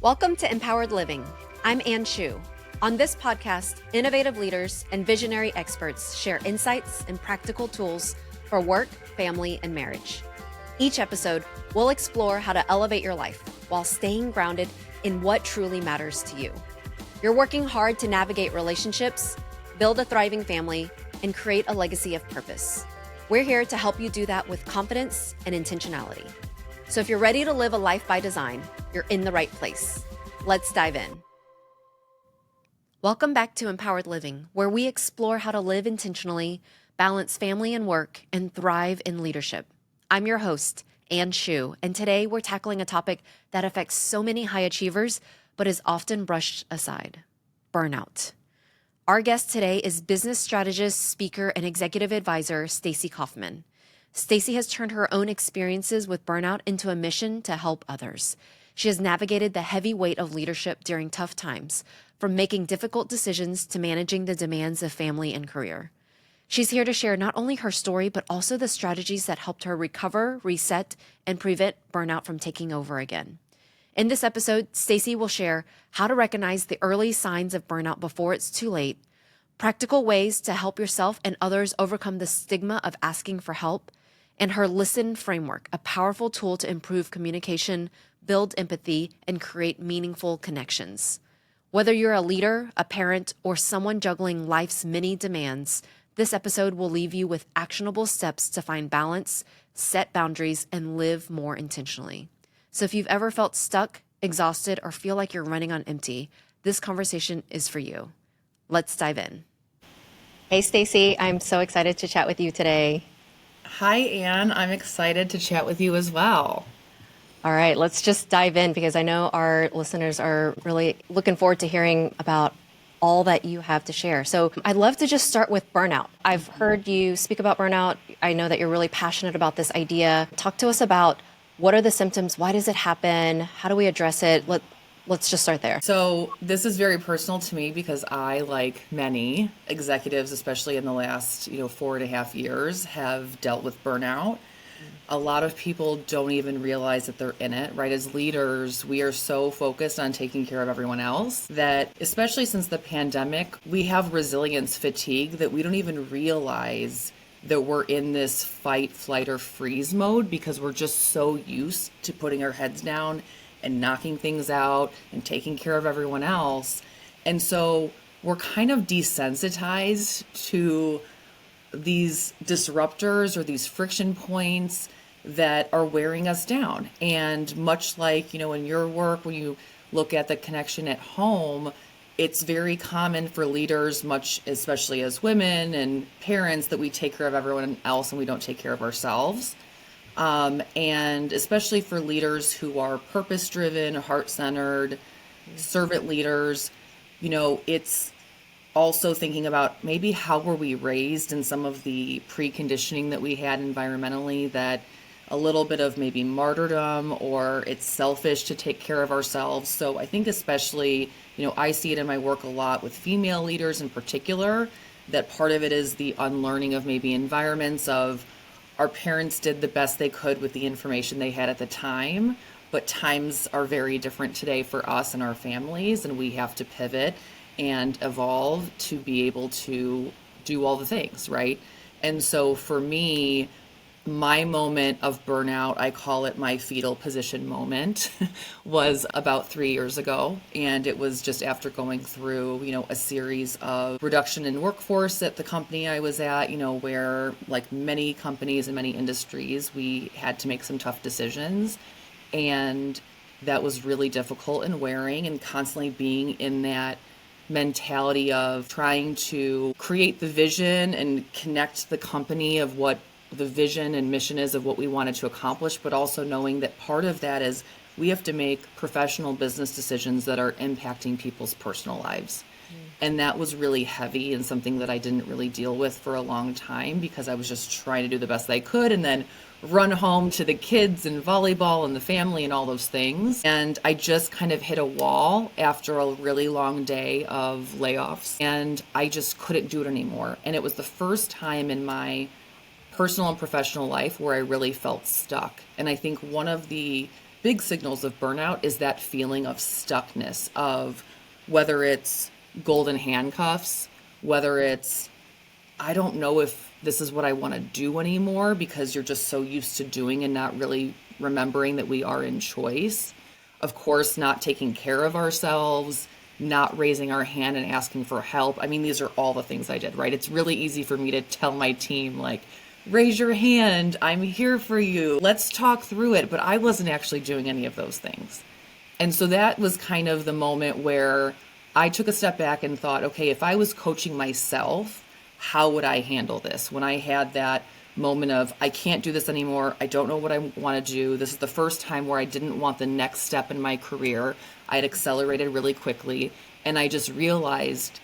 Welcome to Empowered Living. I'm Ann Chu. On this podcast, innovative leaders and visionary experts share insights and practical tools for work, family, and marriage. Each episode, we'll explore how to elevate your life while staying grounded in what truly matters to you. You're working hard to navigate relationships, build a thriving family, and create a legacy of purpose. We're here to help you do that with confidence and intentionality. So if you're ready to live a life by design, you're in the right place. Let's dive in. Welcome back to Empowered Living, where we explore how to live intentionally, balance family and work, and thrive in leadership. I'm your host, Ann Chu, and today we're tackling a topic that affects so many high achievers, but is often brushed aside: burnout. Our guest today is business strategist, speaker, and executive advisor, Stacey Kauffman. Stacey has turned her own experiences with burnout into a mission to help others. She has navigated the heavy weight of leadership during tough times, from making difficult decisions to managing the demands of family and career. She's here to share not only her story, but also the strategies that helped her recover, reset, and prevent burnout from taking over again. In this episode, Stacey will share how to recognize the early signs of burnout before it's too late, practical ways to help yourself and others overcome the stigma of asking for help, and her Listen framework, a powerful tool to improve communication, build empathy, and create meaningful connections. Whether you're a leader, a parent, or someone juggling life's many demands, this episode will leave you with actionable steps to find balance, set boundaries, and live more intentionally. So if you've ever felt stuck, exhausted, or feel like you're running on empty, this conversation is for you. Let's dive in. Hey, Stacey, I'm so excited to chat with you today. Hi, Ann. I'm excited to chat with you as well. All right, let's just dive in because I know our listeners are really looking forward to hearing about all that you have to share. So I'd love to just start with burnout. I've heard you speak about burnout. I know that you're really passionate about this idea. Talk to us about what are the symptoms? Why does it happen? How do we address it? Let's just start there. So this is very personal to me because I, like many executives, especially in the last 4.5 years, have dealt with burnout. A lot of people don't even realize that they're in it, right? As leaders, we are so focused on taking care of everyone else that, especially since the pandemic, we have resilience fatigue that we don't even realize that we're in this fight, flight, or freeze mode because we're just so used to putting our heads down and knocking things out and taking care of everyone else. And so we're kind of desensitized to these disruptors or these friction points that are wearing us down. And much like, in your work, when you look at the connection at home, it's very common for leaders, much especially as women and parents, that we take care of everyone else and we don't take care of ourselves. And especially for leaders who are purpose-driven, heart-centered, servant leaders, it's also thinking about maybe how were we raised and some of the preconditioning that we had environmentally, that a little bit of maybe martyrdom or it's selfish to take care of ourselves. So I think especially, I see it in my work a lot with female leaders in particular, that part of it is the unlearning of maybe environments of our parents did the best they could with the information they had at the time, but times are very different today for us and our families, and we have to pivot and evolve to be able to do all the things, right? And so for me, my moment of burnout, I call it my fetal position moment, was about 3 years ago. And it was just after going through, a series of reduction in workforce at the company I was at, where, like many companies in many industries, we had to make some tough decisions. And that was really difficult and wearing, and constantly being in that mentality of trying to create the vision and connect the company of what the vision and mission is of what we wanted to accomplish, but also knowing that part of that is we have to make professional business decisions that are impacting people's personal lives. And that was really heavy and something that I didn't really deal with for a long time because I was just trying to do the best I could and then run home to the kids and volleyball and the family and all those things. And I just kind of hit a wall after a really long day of layoffs, and I just couldn't do it anymore. And it was the first time in my personal and professional life where I really felt stuck. And I think one of the big signals of burnout is that feeling of stuckness, of whether it's golden handcuffs, whether it's, I don't know if this is what I want to do anymore, because you're just so used to doing and not really remembering that we are in choice. Of course, not taking care of ourselves, not raising our hand and asking for help. I mean, these are all the things I did, right? It's really easy for me to tell my team, like, raise your hand, I'm here for you, let's talk through it. But I wasn't actually doing any of those things. And so that was kind of the moment where I took a step back and thought, okay, if I was coaching myself, how would I handle this? When I had that moment of, I can't do this anymore, I don't know what I want to do. This is the first time where I didn't want the next step in my career. I had accelerated really quickly, and I just realized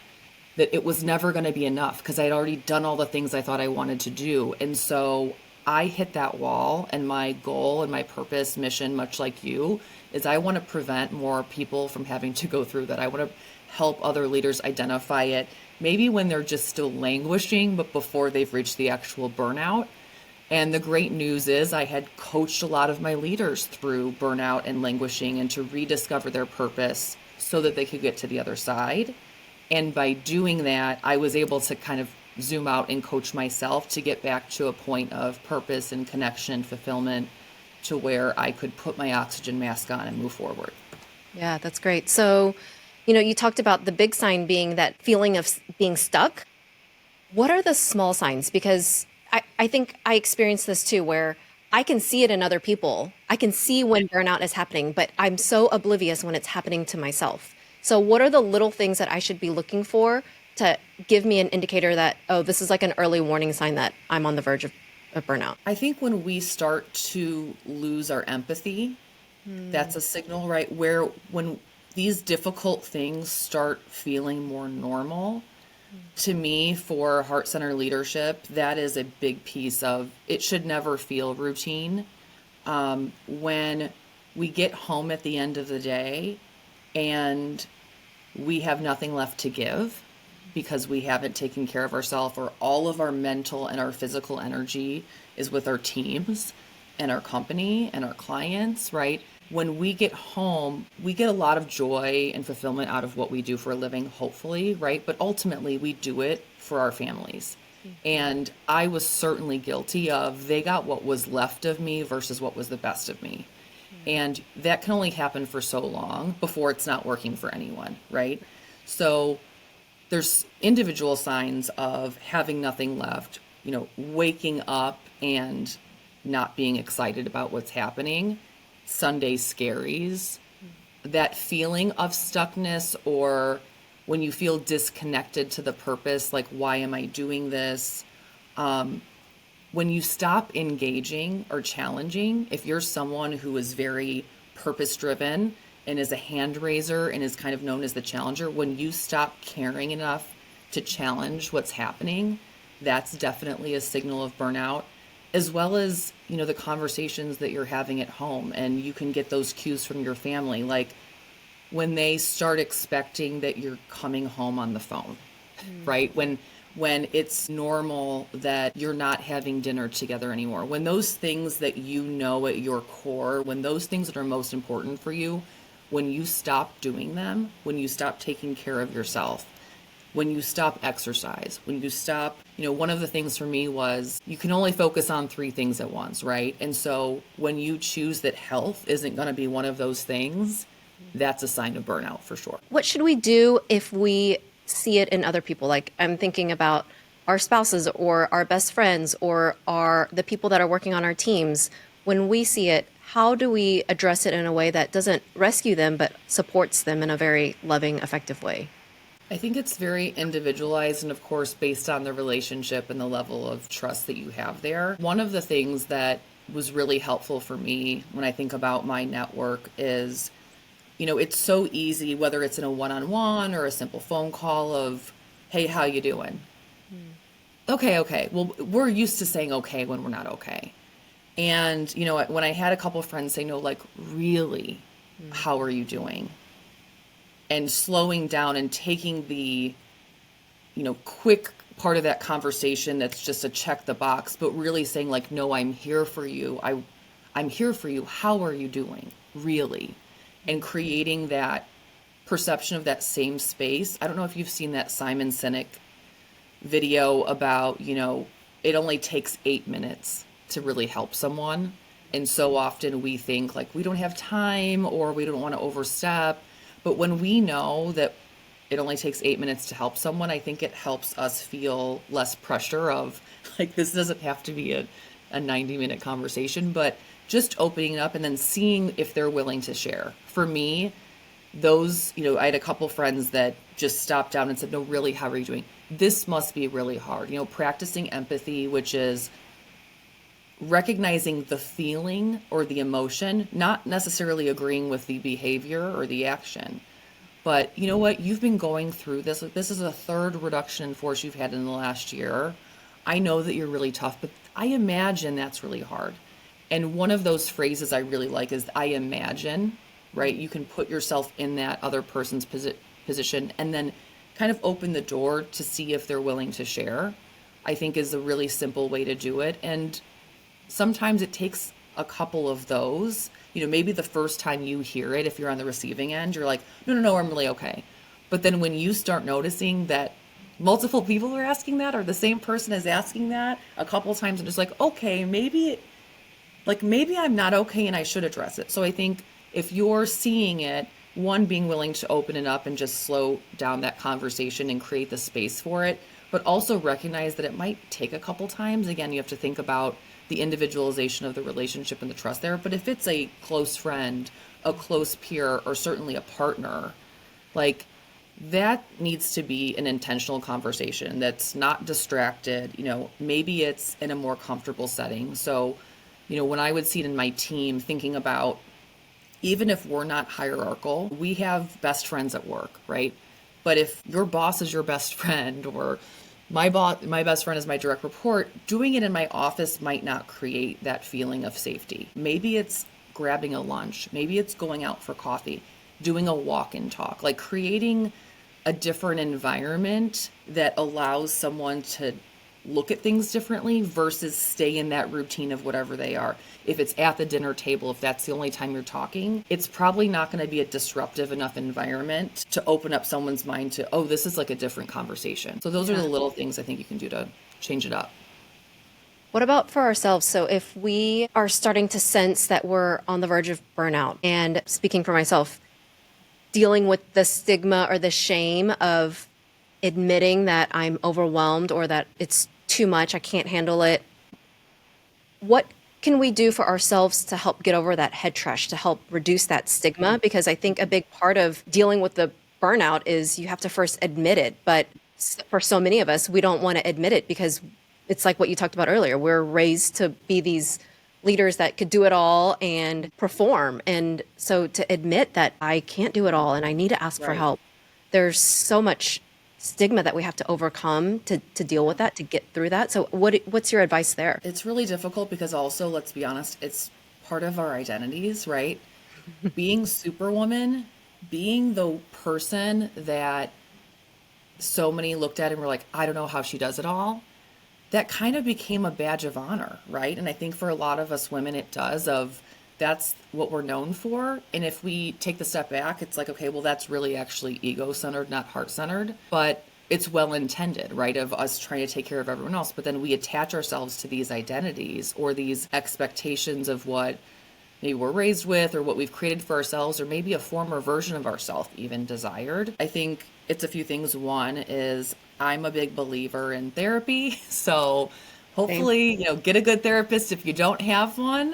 that it was never going to be enough because I had already done all the things I thought I wanted to do. And so I hit that wall, and my goal and my purpose, mission, much like you, is I want to prevent more people from having to go through that. I want to help other leaders identify it, maybe when they're just still languishing, but before they've reached the actual burnout. And the great news is I had coached a lot of my leaders through burnout and languishing and to rediscover their purpose so that they could get to the other side. And by doing that, I was able to kind of zoom out and coach myself to get back to a point of purpose and connection and fulfillment, to where I could put my oxygen mask on and move forward. Yeah, that's great. So, you talked about the big sign being that feeling of being stuck. What are the small signs? Because I think I experienced this too, where I can see it in other people. I can see when burnout is happening, but I'm so oblivious when it's happening to myself. So what are the little things that I should be looking for to give me an indicator that, oh, this is like an early warning sign that I'm on the verge of burnout? I think when we start to lose our empathy, that's a signal, right? Where when these difficult things start feeling more normal, to me, for heart-centered leadership, that is a big piece of it should never feel routine. When we get home at the end of the day and we have nothing left to give because we haven't taken care of ourselves, or all of our mental and our physical energy is with our teams and our company and our clients, right? When we get home, we get a lot of joy and fulfillment out of what we do for a living, hopefully, right? But ultimately, we do it for our families. And I was certainly guilty of, they got what was left of me versus what was the best of me. And that can only happen for so long before it's not working for anyone, right? So there's individual signs of having nothing left, waking up and not being excited about what's happening, Sunday scaries, that feeling of stuckness, or when you feel disconnected to the purpose, like, why am I doing this? When you stop engaging or challenging, if you're someone who is very purpose driven and is a hand raiser and is kind of known as the challenger, when you stop caring enough to challenge what's happening, that's definitely a signal of burnout. As well as, the conversations that you're having at home, and you can get those cues from your family, like when they start expecting that you're coming home on the phone, right? When it's normal that you're not having dinner together anymore, when those things that at your core, when those things that are most important for you, when you stop doing them, when you stop taking care of yourself, when you stop exercise, when you stop, one of the things for me was you can only focus on 3 things at once, right? And so when you choose that health isn't going to be one of those things, that's a sign of burnout for sure. What should we do if we see it in other people? Like, I'm thinking about our spouses or our best friends or the people that are working on our teams. When we see it, how do we address it in a way that doesn't rescue them, but supports them in a very loving, effective way? I think it's very individualized, and of course, based on the relationship and the level of trust that you have there. One of the things that was really helpful for me when I think about my network is, it's so easy, whether it's in a one-on-one or a simple phone call of, hey, how you doing? Okay. Well, we're used to saying okay when we're not okay. And, when I had a couple of friends say, no, like, really, how are you doing? And slowing down and taking the, quick part of that conversation that's just a check the box, but really saying, like, no, I'm here for you. I'm here for you. How are you doing? really, and creating that perception of that same space. I don't know if you've seen that Simon Sinek video about, it only takes 8 minutes to really help someone. And so often we think like we don't have time or we don't want to overstep. But when we know that it only takes 8 minutes to help someone, I think it helps us feel less pressure of like, this doesn't have to be a 90-minute conversation, but just opening it up and then seeing if they're willing to share. For me, those, I had a couple friends that just stopped down and said, no, really, how are you doing? This must be really hard. Practicing empathy, which is recognizing the feeling or the emotion, not necessarily agreeing with the behavior or the action. But you know what? You've been going through this. This is a third reduction in force you've had in the last year. I know that you're really tough, but I imagine that's really hard. And one of those phrases I really like is I imagine, right? You can put yourself in that other person's position and then kind of open the door to see if they're willing to share, I think is a really simple way to do it. And sometimes it takes a couple of those. Maybe the first time you hear it, if you're on the receiving end, you're like, no, I'm really okay. But then when you start noticing that multiple people are asking that, or the same person is asking that a couple of times, and just like, okay, maybe I'm not okay and I should address it. So I think if you're seeing it, one, being willing to open it up and just slow down that conversation and create the space for it, but also recognize that it might take a couple times. Again, you have to think about the individualization of the relationship and the trust there. But if it's a close friend, a close peer, or certainly a partner, like that needs to be an intentional conversation that's not distracted. Maybe it's in a more comfortable setting. So, when I would see it in my team, thinking about, even if we're not hierarchical, we have best friends at work, right? But if your boss is your best friend, or my best friend is my direct report, doing it in my office might not create that feeling of safety. Maybe it's grabbing a lunch. Maybe it's going out for coffee, doing a walk and talk, like creating a different environment that allows someone to look at things differently versus stay in that routine of whatever they are. If it's at the dinner table, if that's the only time you're talking, it's probably not going to be a disruptive enough environment to open up someone's mind to, oh, this is like a different conversation. So those are the little things I think you can do to change it up. What about for ourselves? So if we are starting to sense that we're on the verge of burnout, and speaking for myself, dealing with the stigma or the shame of admitting that I'm overwhelmed or that it's too much, I can't handle it. What can we do for ourselves to help get over that head trash, to help reduce that stigma? Because I think a big part of dealing with the burnout is you have to first admit it. But for so many of us, we don't want to admit it because it's like what you talked about earlier. We're raised to be these leaders that could do it all and perform. And so to admit that I can't do it all and I need to ask for help, there's so much stigma that we have to overcome to deal with that, to get through that. So what's your advice there? It's really difficult because also, let's be honest, it's part of our identities, right? Being Superwoman, being the person that so many looked at and were like, I don't know how she does it all. That kind of became a badge of honor, right? And I think for a lot of us women, it does, that's what we're known for. And if we take the step back, it's like, okay, well, that's really actually ego-centered, not heart-centered. But it's well-intended, right, of us trying to take care of everyone else. But then we attach ourselves to these identities or these expectations of what maybe we're raised with or what we've created for ourselves, or maybe a former version of ourselves even desired. I think it's a few things. One is I'm a big believer in therapy. So hopefully, get a good therapist if you don't have one,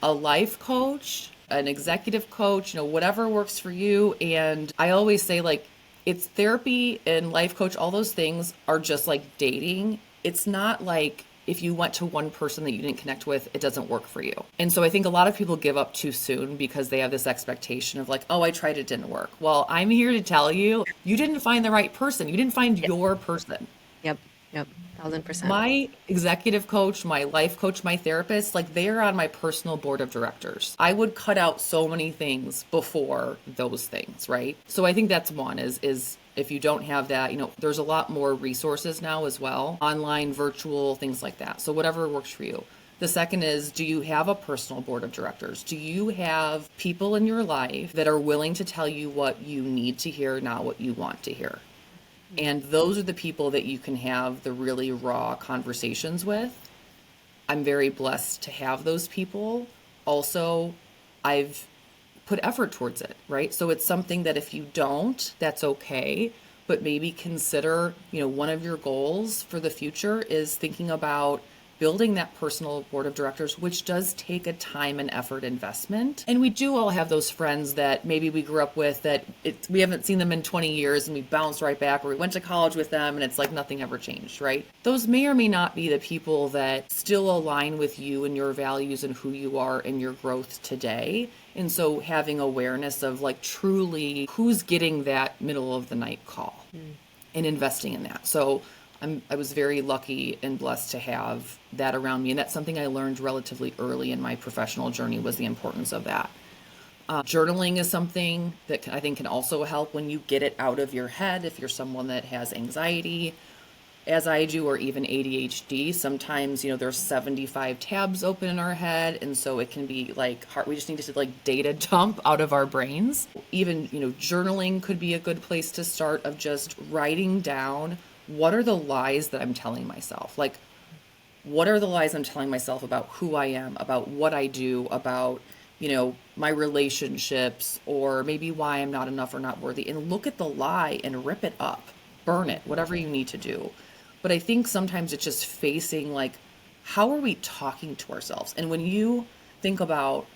a life coach, an executive coach, whatever works for you. And I always say, like, it's therapy and life coach, all those things are just like dating. It's not like if you went to one person that you didn't connect with, it doesn't work for you. And so I think a lot of people give up too soon because they have this expectation of like, oh, I tried, it didn't work. Well, I'm here to tell you, you didn't find the right person. You didn't find your person. Yep. 1,000%. My executive coach, my life coach, my therapist, like they are on my personal board of directors. I would cut out so many things before those things, right? So I think that's one is if you don't have that, there's a lot more resources now as well, online, virtual, things like that. So whatever works for you. The second is, do you have a personal board of directors? Do you have people in your life that are willing to tell you what you need to hear, not what you want to hear? And those are the people that you can have the really raw conversations with. I'm very blessed to have those people. Also, I've put effort towards it, right? So it's something that if you don't, that's okay. But maybe consider, one of your goals for the future is thinking about building that personal board of directors, which does take a time and effort investment. And we do all have those friends that maybe we grew up with that we haven't seen them in 20 years and we bounce right back, or we went to college with them and it's like nothing ever changed, right? Those may or may not be the people that still align with you and your values and who you are and your growth today. And so having awareness of like truly who's getting that middle of the night call and investing in that. So I was very lucky and blessed to have that around me. And that's something I learned relatively early in my professional journey, was the importance of that. Journaling is something that I think can also help when you get it out of your head. If you're someone that has anxiety, as I do, or even ADHD, sometimes, there's 75 tabs open in our head. And so it can be like hard. We just need to like data dump out of our brains. Even, journaling could be a good place to start, of just writing down, what are the lies that I'm telling myself? Like, what are the lies I'm telling myself about who I am, about what I do, about, my relationships, or maybe why I'm not enough or not worthy? And look at the lie and rip it up, burn it, whatever you need to do. But I think sometimes it's just facing, like, how are we talking to ourselves? And when you think about,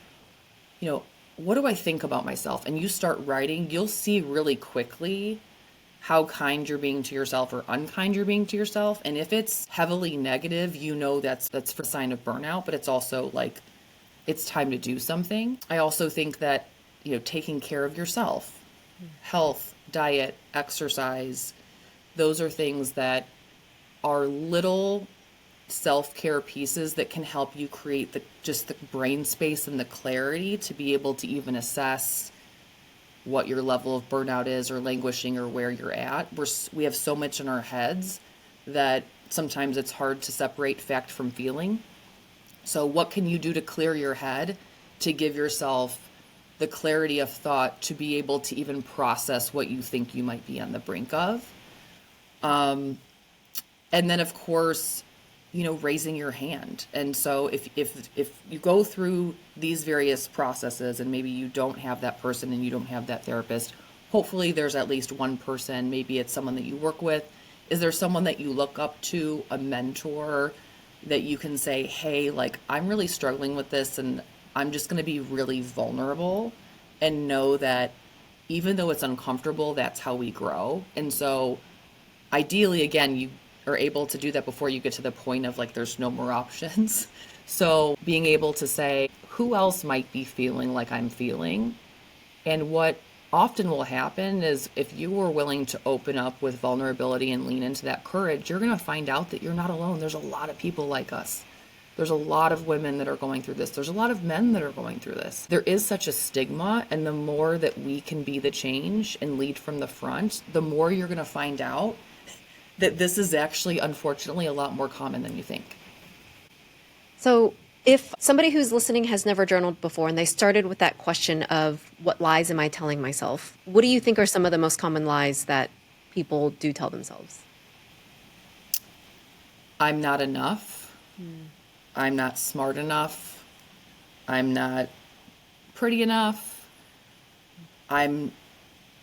what do I think about myself? And you start writing, you'll see really quickly how kind you're being to yourself or unkind you're being to yourself. And if it's heavily negative, that's for a sign of burnout, but it's also like, it's time to do something. I also think that, taking care of yourself, health, diet, exercise, those are things that are little self-care pieces that can help you create the brain space and the clarity to be able to even assess what your level of burnout is, or languishing, or where you're at. We have so much in our heads that sometimes it's hard to separate fact from feeling. So what can you do to clear your head, to give yourself the clarity of thought to be able to even process what you think you might be on the brink of? And then, of course, raising your hand. And so if you go through these various processes and maybe you don't have that person and you don't have that therapist, hopefully there's at least one person. Maybe it's someone that you work with. Is there someone that you look up to, a mentor, that you can say, hey, like, I'm really struggling with this and I'm just going to be really vulnerable, and know that even though it's uncomfortable, that's how we grow. And so ideally, again, you are able to do that before you get to the point of like, there's no more options. So being able to say, who else might be feeling like I'm feeling? And what often will happen is, if you are willing to open up with vulnerability and lean into that courage, you're going to find out that you're not alone. There's a lot of people like us. There's a lot of women that are going through this. There's a lot of men that are going through this. There is such a stigma, and the more that we can be the change and lead from the front, the more you're going to find out that this is actually, unfortunately, a lot more common than you think. So if somebody who's listening has never journaled before and they started with that question of, what lies am I telling myself? What do you think are some of the most common lies that people do tell themselves? I'm not enough. I'm not smart enough. I'm not pretty enough. I'm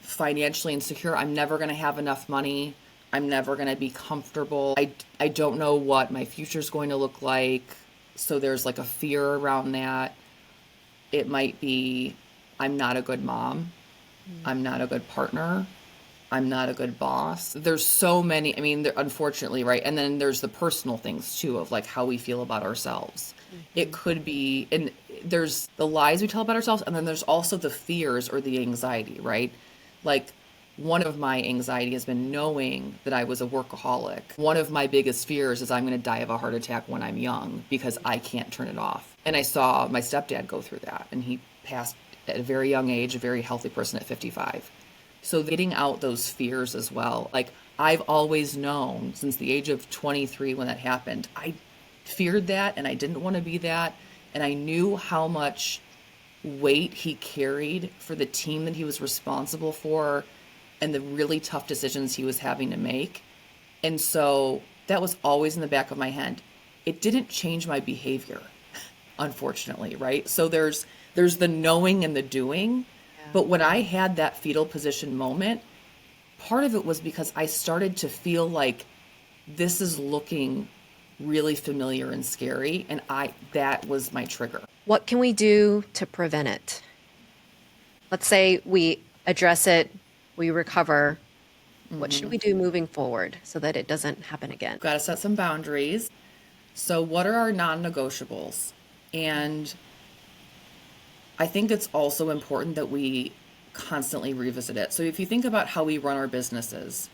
financially insecure. I'm never going to have enough money. I'm never going to be comfortable. I don't know what my future is going to look like. So there's like a fear around that. It might be, I'm not a good mom. I'm not a good partner. I'm not a good boss. There's so many, unfortunately, right? And then there's the personal things too, of like how we feel about ourselves. It could be, and there's the lies we tell about ourselves, and then there's also the fears or the anxiety, right? Like, one of my anxiety has been knowing that I was a workaholic. One of my biggest fears is I'm going to die of a heart attack when I'm young because I can't turn it off. And I saw my stepdad go through that, and he passed at a very young age, a very healthy person at 55. So getting out those fears as well. Like, I've always known since the age of 23 when that happened, I feared that and I didn't want to be that. And I knew how much weight he carried for the team that he was responsible for and the really tough decisions he was having to make. And so that was always in the back of my head. It didn't change my behavior, unfortunately, right? So there's the knowing and the doing. Yeah. But when I had that fetal position moment, part of it was because I started to feel like this is looking really familiar and scary, and that was my trigger. What can we do to prevent it? Let's say we address it, we recover. What should we do moving forward so that it doesn't happen again? Got to set some boundaries. So what are our non-negotiables? And I think it's also important that we constantly revisit it. So if you think about how we run our businesses,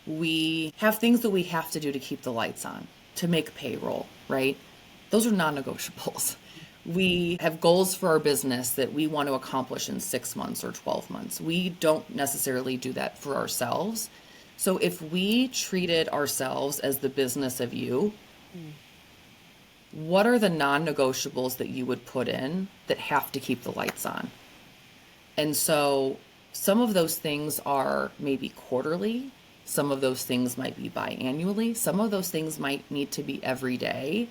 we have things that we have to do to keep the lights on, to make payroll, right? Those are non-negotiables. We have goals for our business that we want to accomplish in 6 months or 12 months. We don't necessarily do that for ourselves. So if we treated ourselves as the business of you, what are the non-negotiables that you would put in that have to keep the lights on? And so some of those things are maybe quarterly. Some of those things might be biannually. Some of those things might need to be every day.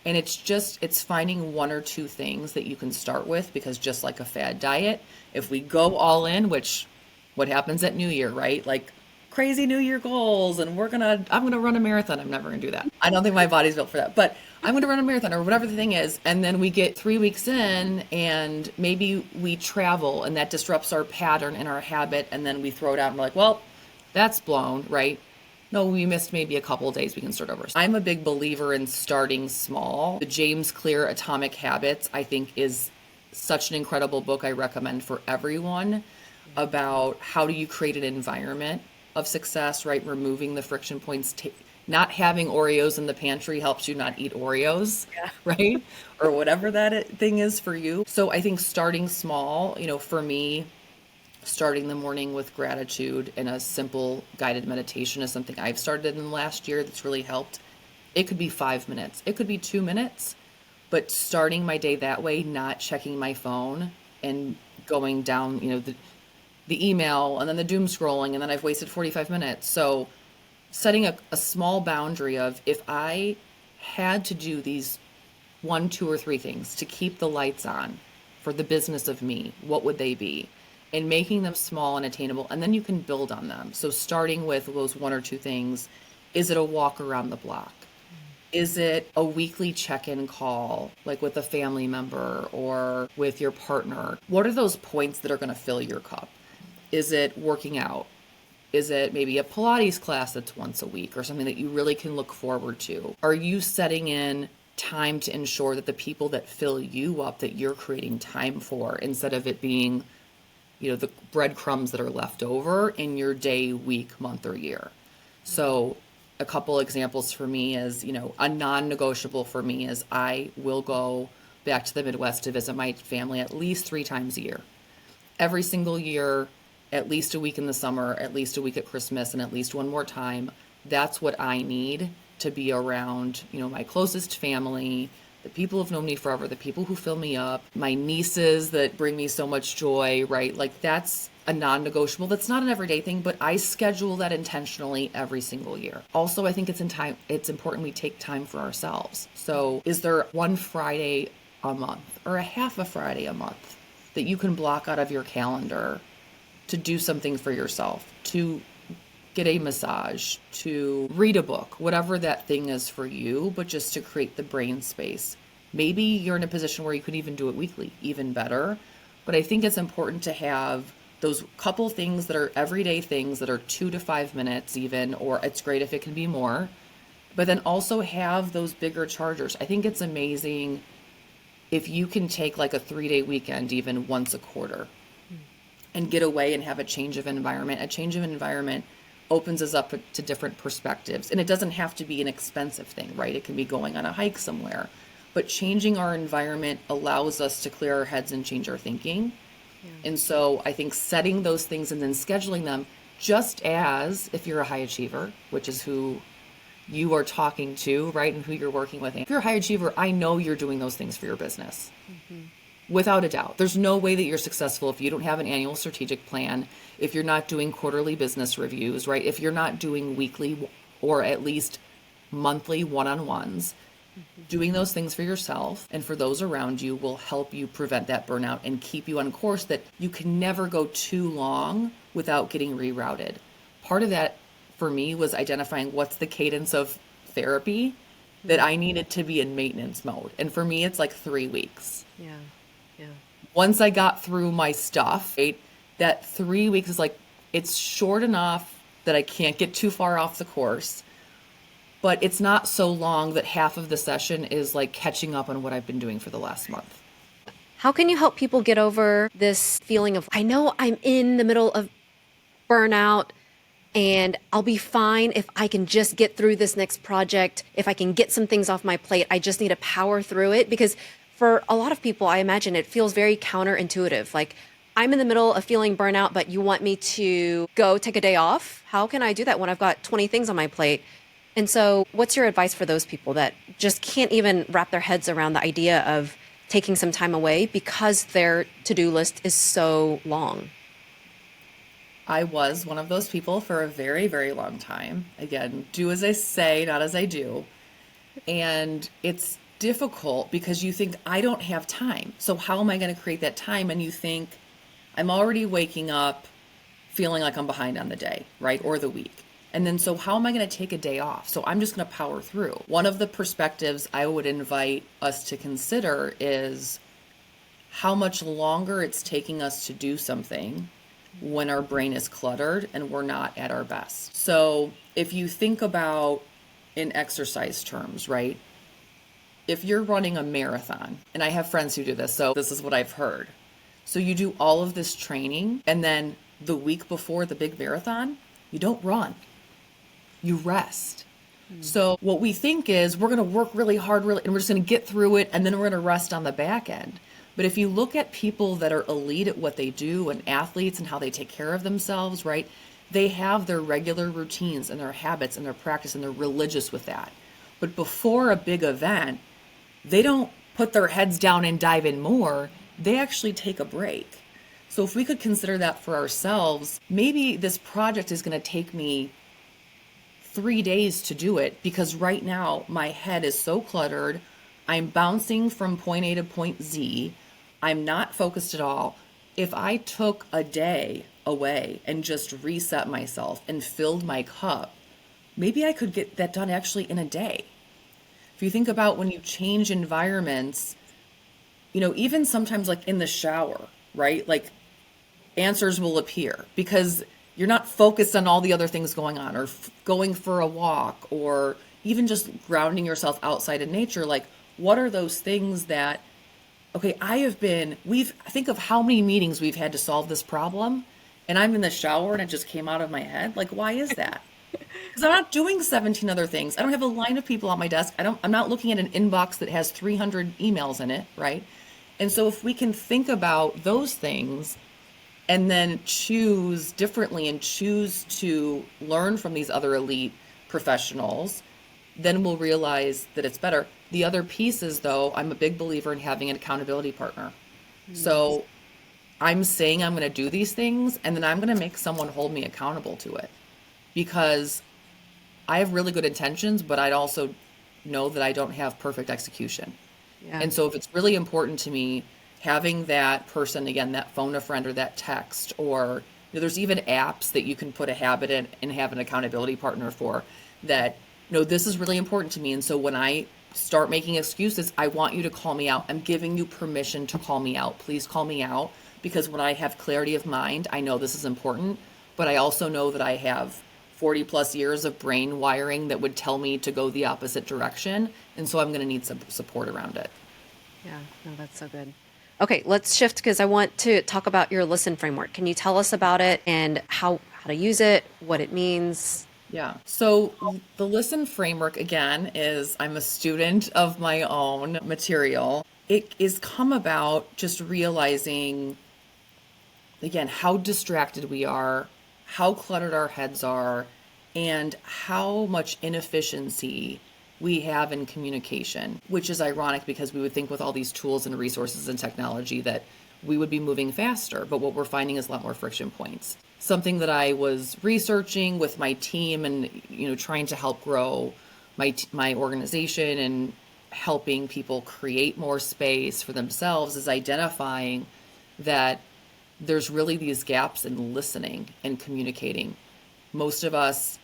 And it's finding one or two things that you can start with, because just like a fad diet, if we go all in, which what happens at New Year, right? Like crazy New Year goals, and I'm gonna run a marathon. I'm never gonna do that. I don't think my body's built for that, but I'm gonna run a marathon or whatever the thing is. And then we get 3 weeks in and maybe we travel and that disrupts our pattern and our habit. And then we throw it out and we're like, well, that's blown, right? No, we missed maybe a couple of days. We can start over. I'm a big believer in starting small. The James Clear Atomic Habits, I think, is such an incredible book. I recommend for everyone about how do you create an environment of success, right? Removing the friction points. Not having Oreos in the pantry helps you not eat Oreos, right? Or whatever that thing is for you. So I think starting small, for me, starting the morning with gratitude and a simple guided meditation is something I've started in the last year that's really helped. It could be 5 minutes. It could be 2 minutes, but starting my day that way, not checking my phone and going down, the email and then the doom scrolling, and then I've wasted 45 minutes. So setting a small boundary of, if I had to do these 1, 2, or 3 things to keep the lights on for the business of me, what would they be? And making them small and attainable, and then you can build on them. So starting with those 1 or 2 things, is it a walk around the block? Is it a weekly check-in call, like with a family member or with your partner? What are those points that are going to fill your cup? Is it working out? Is it maybe a Pilates class that's once a week or something that you really can look forward to? Are you setting in time to ensure that the people that fill you up, that you're creating time for, instead of it being the breadcrumbs that are left over in your day, week, month, or year? So a couple examples for me is, a non-negotiable for me is I will go back to the Midwest to visit my family at least 3 times a year. Every single year, at least a week in the summer, at least a week at Christmas, and at least one more time. That's what I need to be around, my closest family, the people who've known me forever, the people who fill me up, my nieces that bring me so much joy, right? Like that's a non-negotiable. That's not an everyday thing, but I schedule that intentionally every single year. Also, I think it's important we take time for ourselves. So is there one Friday a month or a half a Friday a month that you can block out of your calendar to do something for yourself, to get a massage, to read a book, whatever that thing is for you, but just to create the brain space? Maybe you're in a position where you could even do it weekly, even better. But I think it's important to have those couple things that are everyday things that are 2 to 5 minutes even, or it's great if it can be more, but then also have those bigger chargers. I think it's amazing if you can take like a 3-day weekend even once a quarter and get away and have a change of environment. A change of environment opens us up to different perspectives. And it doesn't have to be an expensive thing, right? It can be going on a hike somewhere. But changing our environment allows us to clear our heads and change our thinking. Yeah. And so I think setting those things and then scheduling them, just as if you're a high achiever, which is who you are talking to, right, and who you're working with. If you're a high achiever, I know you're doing those things for your business. Without a doubt. There's no way that you're successful if you don't have an annual strategic plan, if you're not doing quarterly business reviews, right? If you're not doing weekly or at least monthly one-on-ones. Doing those things for yourself and for those around you will help you prevent that burnout and keep you on course that you can never go too long without getting rerouted. Part of that for me was identifying what's the cadence of therapy that I needed to be in maintenance mode. And for me, it's like 3 weeks. Yeah. Yeah. Once I got through my stuff, right, that 3 weeks is like, it's short enough that I can't get too far off the course, but it's not so long that half of the session is like catching up on what I've been doing for the last month. How can you help people get over this feeling of, I know I'm in the middle of burnout and I'll be fine if I can just get through this next project, if I can get some things off my plate, I just need to power through it? Because for a lot of people, I imagine it feels very counterintuitive. Like, I'm in the middle of feeling burnout, but you want me to go take a day off? How can I do that when I've got 20 things on my plate? And so what's your advice for those people that just can't even wrap their heads around the idea of taking some time away because their to-do list is so long? I was one of those people for a very, very long time. Again, do as I say, not as I do. And it's difficult because you think, I don't have time. So how am I going to create that time? And you think, I'm already waking up feeling like I'm behind on the day, right? Or the week. And then, so how am I going to take a day off? So I'm just going to power through. One of the perspectives I would invite us to consider is how much longer it's taking us to do something when our brain is cluttered and we're not at our best. So if you think about in exercise terms, right? If you're running a marathon, and I have friends who do this, so this is what I've heard. So you do all of this training, and then the week before the big marathon, you don't run. You rest. So what we think is we're going to work really hard, and we're just going to get through it, and then we're going to rest on the back end. But if you look at people that are elite at what they do and athletes and how they take care of themselves, right? They have their regular routines and their habits and their practice, and they're religious with that. But before a big event, they don't put their heads down and dive in more. They actually take a break. So if we could consider that for ourselves, maybe this project is going to take me 3 days to do it because right now my head is so cluttered. I'm bouncing from point A to point Z. I'm not focused at all. If I took a day away and just reset myself and filled my cup, maybe I could get that done actually in a day. If you think about when you change environments, even sometimes like in the shower, right? Like answers will appear because you're not focused on all the other things going on, or going for a walk, or even just grounding yourself outside in nature. Like, what are those things that, okay, think of how many meetings we've had to solve this problem, and I'm in the shower and it just came out of my head. Like, why is that? Because I'm not doing 17 other things. I don't have a line of people on my desk. I'm not looking at an inbox that has 300 emails in it, right? And so if we can think about those things and then choose differently and choose to learn from these other elite professionals, then we'll realize that it's better. The other piece is, though, I'm a big believer in having an accountability partner. So I'm saying I'm going to do these things, and then I'm going to make someone hold me accountable to it, because I have really good intentions, but I'd also know that I don't have perfect execution. Yeah. And so if it's really important to me, having that person, again, that phone a friend or that text, or there's even apps that you can put a habit in and have an accountability partner for that, this is really important to me. And so when I start making excuses, I want you to call me out. I'm giving you permission to call me out. Please call me out, because when I have clarity of mind, I know this is important, but I also know that I have 40 plus years of brain wiring that would tell me to go the opposite direction. And so I'm going to need some support around it. Yeah, no, that's so good. Okay, let's shift because I want to talk about your listen framework. Can you tell us about it and how to use it, what it means? Yeah. So the listen framework, again, is I'm a student of my own material. It is come about just realizing, again, how distracted we are, how cluttered our heads are, and how much inefficiency we have in communication, which is ironic because we would think with all these tools and resources and technology that we would be moving faster, but what we're finding is a lot more friction points. Something that I was researching with my team and trying to help grow my organization and helping people create more space for themselves is identifying that there's really these gaps in listening and communicating. Most of us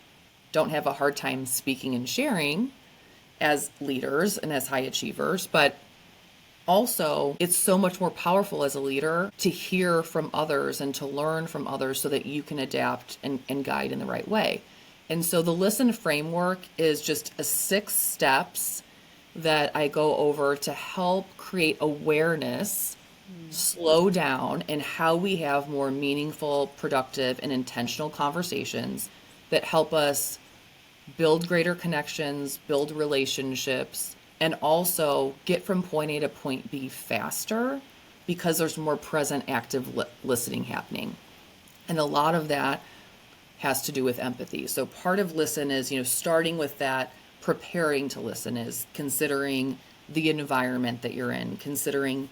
don't have a hard time speaking and sharing as leaders and as high achievers, but also it's so much more powerful as a leader to hear from others and to learn from others so that you can adapt and guide in the right way. And so the listen framework is just a 6 steps that I go over to help create awareness, slow down, and how we have more meaningful, productive, and intentional conversations that help us build greater connections, build relationships, and also get from point A to point B faster because there's more present, active listening happening. And a lot of that has to do with empathy. So part of listen is, starting with that, preparing to listen is considering the environment that you're in, considering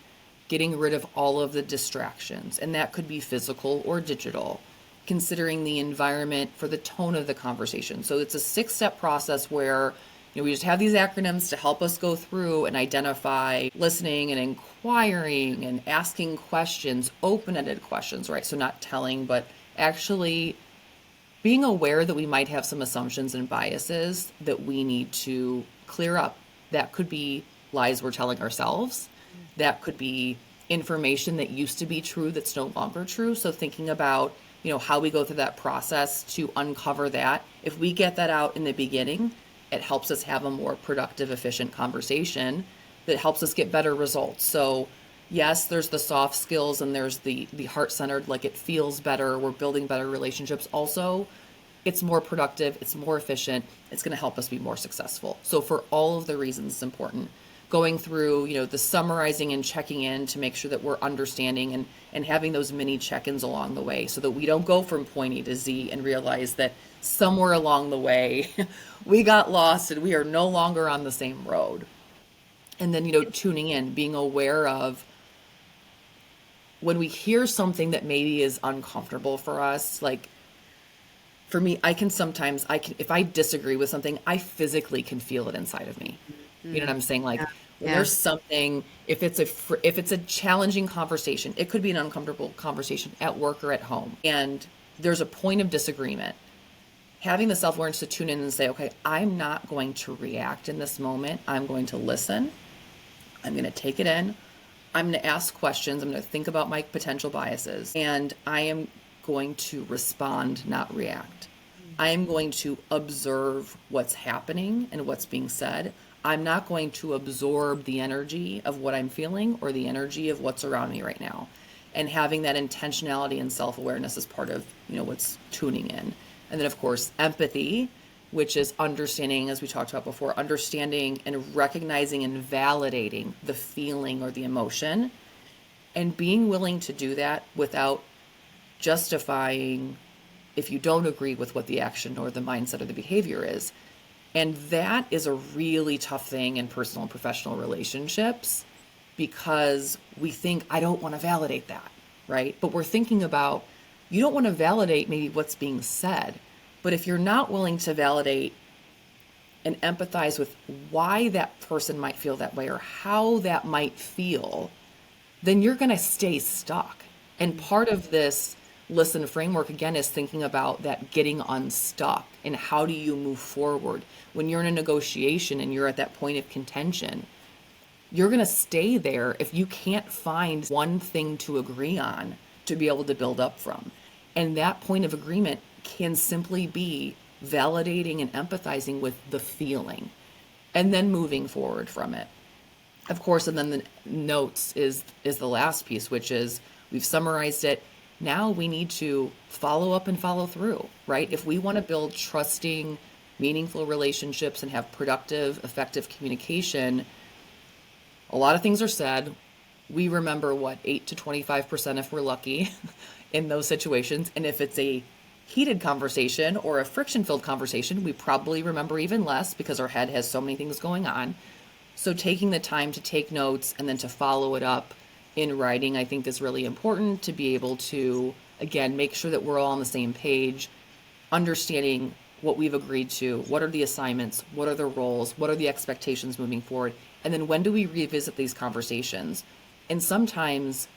getting rid of all of the distractions, and that could be physical or digital, considering the environment for the tone of the conversation. So it's a 6-step process where we just have these acronyms to help us go through and identify listening and inquiring and asking questions, open-ended questions, right? So not telling, but actually being aware that we might have some assumptions and biases that we need to clear up. That could be lies we're telling ourselves. That could be information that used to be true that's no longer true. So thinking about, how we go through that process to uncover that. If we get that out in the beginning, it helps us have a more productive, efficient conversation that helps us get better results. So yes, there's the soft skills and there's the heart-centered, like it feels better, we're building better relationships. Also, it's more productive, it's more efficient, it's going to help us be more successful. So for all of the reasons it's important. Going through, the summarizing and checking in to make sure that we're understanding and having those mini check-ins along the way so that we don't go from point A to Z and realize that somewhere along the way we got lost and we are no longer on the same road. And then, tuning in, being aware of when we hear something that maybe is uncomfortable for us, like for me, if I disagree with something, I physically can feel it inside of me. You know what I'm saying? Like when there's something, if it's a challenging conversation, it could be an uncomfortable conversation at work or at home, and there's a point of disagreement. Having the self-awareness to tune in and say, okay, I'm not going to react in this moment. I'm going to listen. I'm going to take it in. I'm going to ask questions. I'm going to think about my potential biases, and I am going to respond, not react. I am going to observe what's happening and what's being said. I'm not going to absorb the energy of what I'm feeling or the energy of what's around me right now. And having that intentionality and self-awareness is part of, what's tuning in. And then, of course, empathy, which is understanding, as we talked about before, understanding and recognizing and validating the feeling or the emotion and being willing to do that without justifying if you don't agree with what the action or the mindset or the behavior is. And that is a really tough thing in personal and professional relationships because we think, I don't want to validate that, right? But we're thinking about, you don't want to validate maybe what's being said, but if you're not willing to validate and empathize with why that person might feel that way or how that might feel, then you're going to stay stuck. And part of this listen framework, again, is thinking about that getting unstuck and how do you move forward. When you're in a negotiation and you're at that point of contention, you're going to stay there if you can't find one thing to agree on to be able to build up from. And that point of agreement can simply be validating and empathizing with the feeling and then moving forward from it. Of course, and then the notes is the last piece, which is we've summarized it. Now we need to follow up and follow through, right? If we want to build trusting, meaningful relationships and have productive, effective communication, a lot of things are said. We remember 8 to 25% if we're lucky in those situations. And if it's a heated conversation or a friction-filled conversation, we probably remember even less because our head has so many things going on. So taking the time to take notes and then to follow it up in writing, I think is really important to be able to, again, make sure that we're all on the same page, understanding what we've agreed to, what are the assignments, what are the roles, what are the expectations moving forward, and then when do we revisit these conversations? And sometimes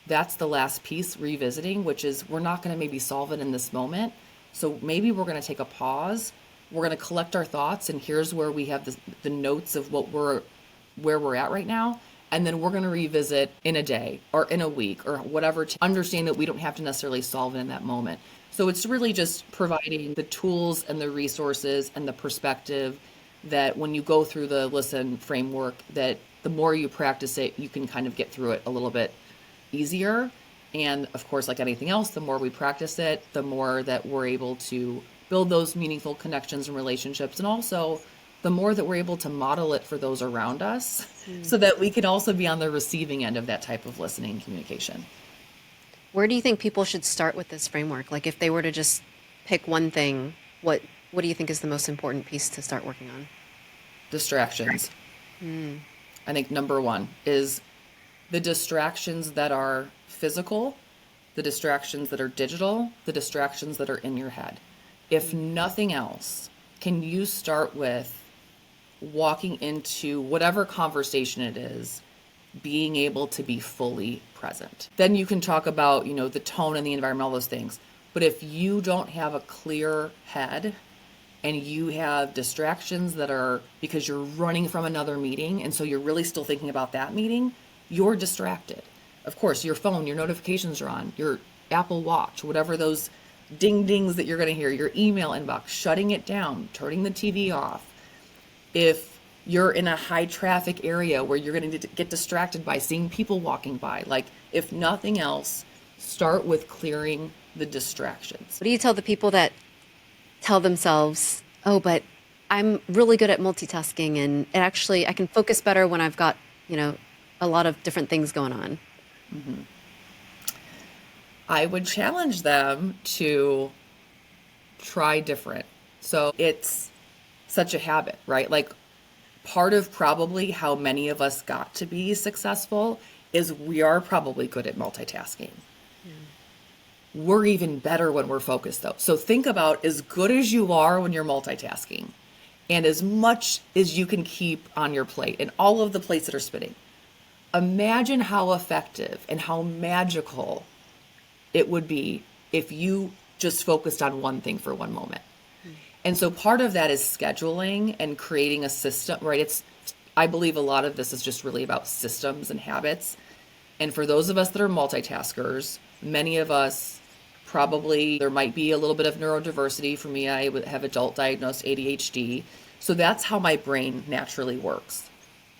that's the last piece, revisiting, which is we're not going to maybe solve it in this moment. So maybe we're going to take a pause. We're going to collect our thoughts, and here's where we have the notes of where we're at right now. And then we're going to revisit in a day or in a week or whatever to understand that we don't have to necessarily solve it in that moment. So it's really just providing the tools and the resources and the perspective that when you go through the listen framework, that the more you practice it, you can kind of get through it a little bit easier. And of course, like anything else, the more we practice it, the more that we're able to build those meaningful connections and relationships. And also the more that we're able to model it for those around us so that we can also be on the receiving end of that type of listening and communication. Where do you think people should start with this framework? Like if they were to just pick one thing, what do you think is the most important piece to start working on? Distractions. I think number one is the distractions that are physical, the distractions that are digital, the distractions that are in your head. If nothing else, can you start with walking into whatever conversation it is, being able to be fully present? Then you can talk about, the tone and the environment, all those things. But if you don't have a clear head and you have distractions that are because you're running from another meeting, and so you're really still thinking about that meeting, you're distracted. Of course, your phone, your notifications are on, your Apple Watch, whatever those ding dings that you're going to hear, your email inbox, shutting it down, turning the TV off. If you're in a high traffic area where you're going to get distracted by seeing people walking by, like if nothing else, start with clearing the distractions. What do you tell the people that tell themselves, oh, but I'm really good at multitasking and I can focus better when I've got, a lot of different things going on? I would challenge them to try different. So it's such a habit, right? Like part of probably how many of us got to be successful is we are probably good at multitasking. We're even better when we're focused though. So think about as good as you are when you're multitasking and as much as you can keep on your plate and all of the plates that are spinning. Imagine how effective and how magical it would be if you just focused on one thing for one moment. And so part of that is scheduling and creating a system, right? I believe a lot of this is just really about systems and habits. And for those of us that are multitaskers, many of us probably, there might be a little bit of neurodiversity. For me, I have adult diagnosed ADHD. So that's how my brain naturally works.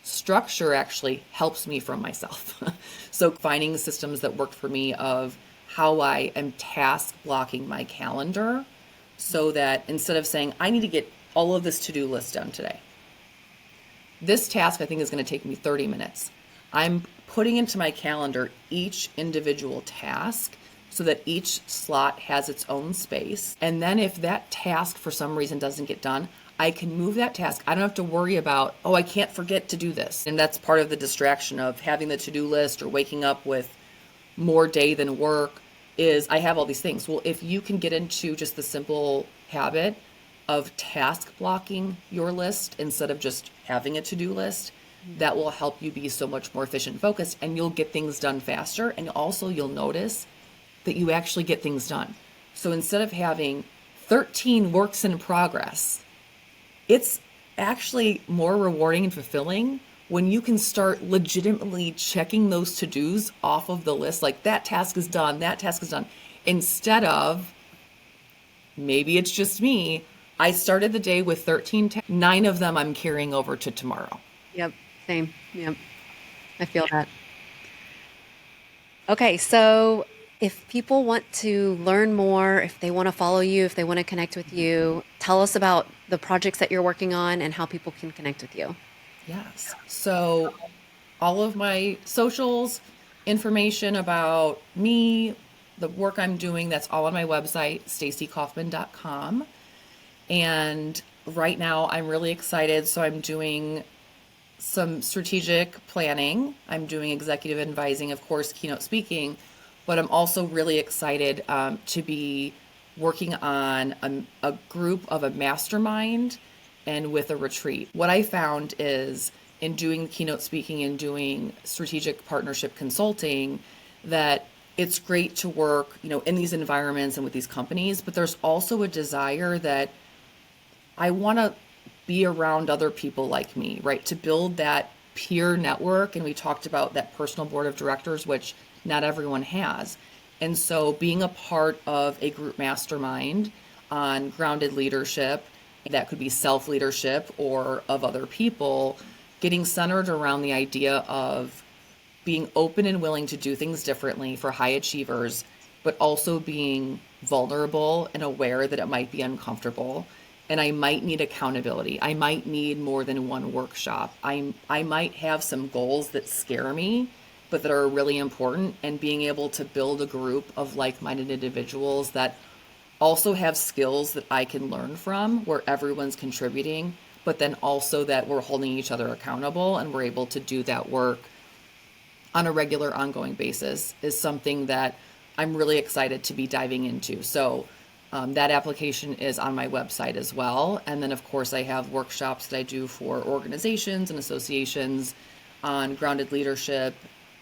Structure actually helps me from myself. So finding systems that work for me of how I am task blocking my calendar so that instead of saying, I need to get all of this to-do list done today. This task I think is going to take me 30 minutes. I'm putting into my calendar each individual task so that each slot has its own space. And then if that task for some reason doesn't get done, I can move that task. I don't have to worry about, I can't forget to do this. And that's part of the distraction of having the to-do list or waking up with more day than work is I have all these things. Well, if you can get into just the simple habit of task blocking your list instead of just having a to-do list, that will help you be so much more efficient and focused, and you'll get things done faster. And also you'll notice that you actually get things done. So instead of having 13 works in progress, it's actually more rewarding and fulfilling when you can start legitimately checking those to-dos off of the list, like that task is done, instead of, maybe it's just me, I started the day with 13 9 of them I'm carrying over to tomorrow. Yep, same. Yep, I feel that. Okay, so if people want to learn more, if they want to follow you, if they want to connect with you, tell us about the projects that you're working on and how people can connect with you. Yes. So all of my socials, information about me, the work I'm doing, that's all on my website, staceykaufman.com. And right now I'm really excited. So I'm doing some strategic planning. I'm doing executive advising, of course, keynote speaking, but I'm also really excited to be working on a group of a mastermind and with a retreat. What I found is in doing keynote speaking and doing strategic partnership consulting that it's great to work, in these environments and with these companies, but there's also a desire that I want to be around other people like me, right? To build that peer network. And we talked about that personal board of directors, which not everyone has. And so being a part of a group mastermind on grounded leadership, that could be self-leadership or of other people, getting centered around the idea of being open and willing to do things differently for high achievers, but also being vulnerable and aware that it might be uncomfortable. And I might need accountability. I might need more than one workshop. I might have some goals that scare me, but that are really important. And being able to build a group of like-minded individuals that also have skills that I can learn from, where everyone's contributing, but then also that we're holding each other accountable and we're able to do that work on a regular, ongoing basis, is something that I'm really excited to be diving into. So that application is on my website as well. And then, of course, I have workshops that I do for organizations and associations on grounded leadership,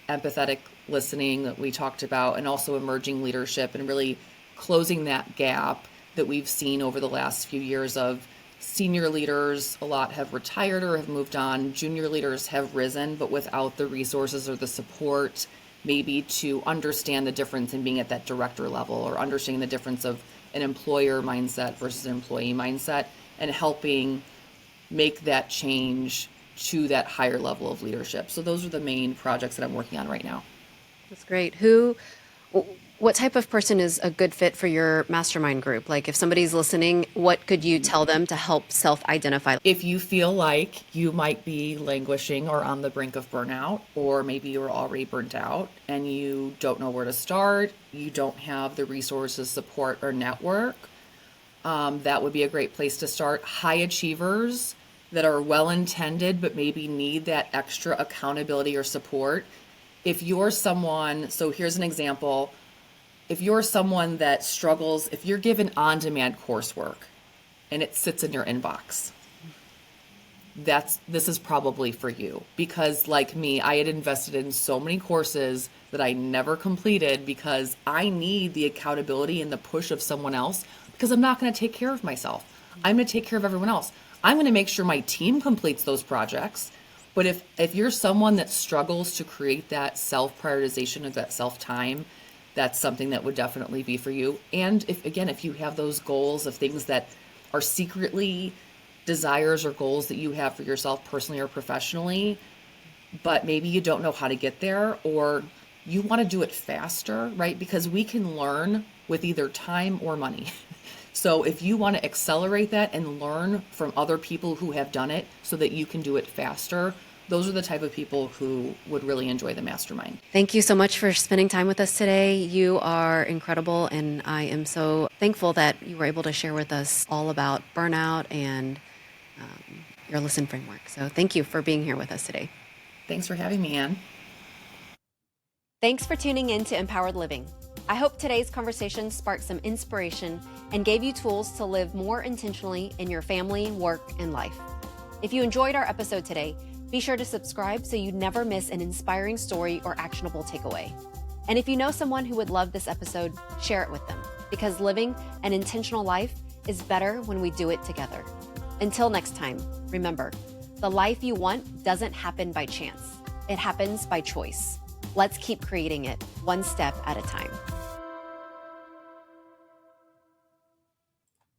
empathetic listening that we talked about, and also emerging leadership, and really closing that gap that we've seen over the last few years of senior leaders. A lot have retired or have moved on. Junior leaders have risen, but without the resources or the support maybe to understand the difference in being at that director level, or understanding the difference of an employer mindset versus an employee mindset, and helping make that change to that higher level of leadership. So those are the main projects that I'm working on right now. That's great. What type of person is a good fit for your mastermind group? Like if somebody's listening, what could you tell them to help self-identify? If you feel like you might be languishing or on the brink of burnout, or maybe you're already burnt out and you don't know where to start, you don't have the resources, support, or network, that would be a great place to start. High achievers that are well-intended but maybe need that extra accountability or support. If you're someone, so here's an example. If you're someone that struggles, if you're given on-demand coursework and it sits in your inbox, this is probably for you. Because like me, I had invested in so many courses that I never completed because I need the accountability and the push of someone else, because I'm not going to take care of myself. I'm going to take care of everyone else. I'm going to make sure my team completes those projects. But if you're someone that struggles to create that self-prioritization of that self-time, that's something that would definitely be for you. And if you have those goals of things that are secretly desires or goals that you have for yourself personally or professionally, but maybe you don't know how to get there, or you want to do it faster, right? Because we can learn with either time or money. So if you want to accelerate that and learn from other people who have done it so that you can do it faster, those are the type of people who would really enjoy the mastermind. Thank you so much for spending time with us today. You are incredible, and I am so thankful that you were able to share with us all about burnout and your Listen framework. So thank you for being here with us today. Thanks for having me, Anne. Thanks for tuning in to Empowered Living. I hope today's conversation sparked some inspiration and gave you tools to live more intentionally in your family, work, and life. If you enjoyed our episode today, be sure to subscribe so you never miss an inspiring story or actionable takeaway. And if you know someone who would love this episode, share it with them, because living an intentional life is better when we do it together. Until next time, remember, the life you want doesn't happen by chance. It happens by choice. Let's keep creating it one step at a time.